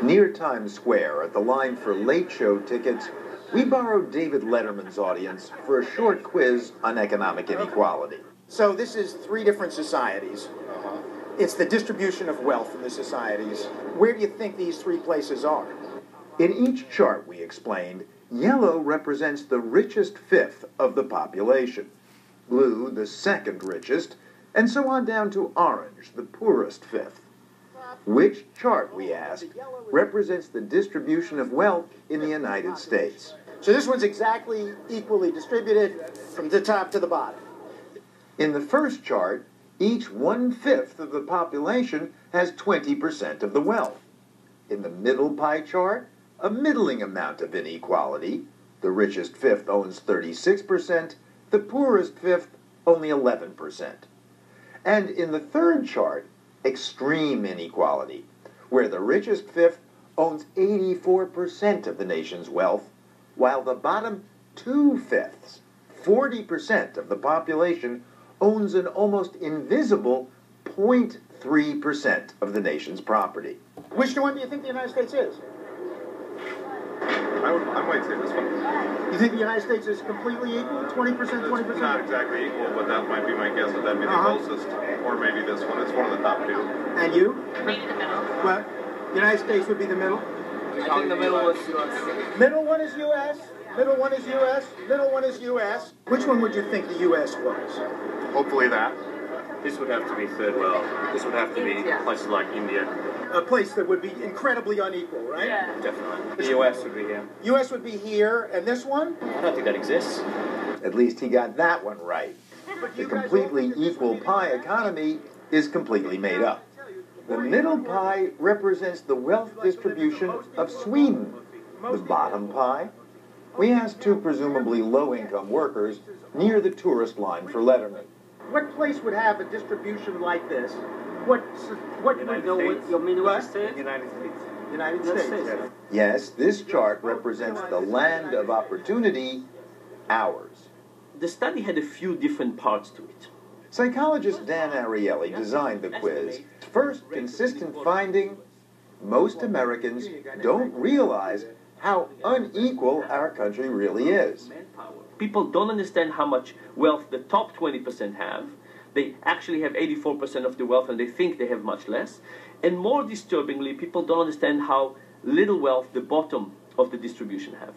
Near Times Square, at the line for late show tickets, we borrowed David Letterman's audience for a short quiz on economic inequality. So this is three different societies. It's the distribution of wealth in the societies. Where do you think these three places are? In each chart, we explained, yellow represents the richest fifth of the population, blue the second richest, and so on down to orange, the poorest fifth. Which chart, we asked, represents the distribution of wealth in the United States? So this one's exactly equally distributed from the top to the bottom. In the first chart, each 1/5 of the population has 20% of the wealth. In the middle pie chart, a middling amount of inequality. The richest fifth owns 36%, the poorest fifth only 11%. And in the third chart, extreme inequality, where the richest fifth owns 84% of the nation's wealth, while the bottom 2/5, 40% of the population, owns an almost invisible 0.3% of the nation's property. Which one do you think the United States is? I might say this one. You think the United States is completely equal? 20%, 20%? It's not exactly equal, but that might be my guess. But that'd be the closest. Or maybe this one. It's one of the top two. And you? Maybe the middle. What? United States would be the middle? I think the middle was U.S. Middle one is U.S., middle one is U.S., middle one is U.S. Which one would you think the U.S. was? Hopefully that. This would have to be third world. This would have to be places like India. A place that would be incredibly unequal, right? Yeah. Definitely. The US would be here. U.S. would be here, and this one? I don't think that exists. At least he got that one right. The completely equal pie economy is completely made up. The middle pie represents the wealth distribution of Sweden. The bottom pie? We asked two presumably low-income workers near the tourist line for Letterman. What place would have a distribution like this? What United States. United States. Yes, this chart represents the land of opportunity, ours. The study had a few different parts to it. Psychologist Dan Ariely designed the quiz. First consistent finding, most Americans don't realize how unequal our country really is. People don't understand how much wealth the top 20% have. They actually have 84% of the wealth and they think they have much less. And more disturbingly, people don't understand how little wealth the bottom of the distribution have.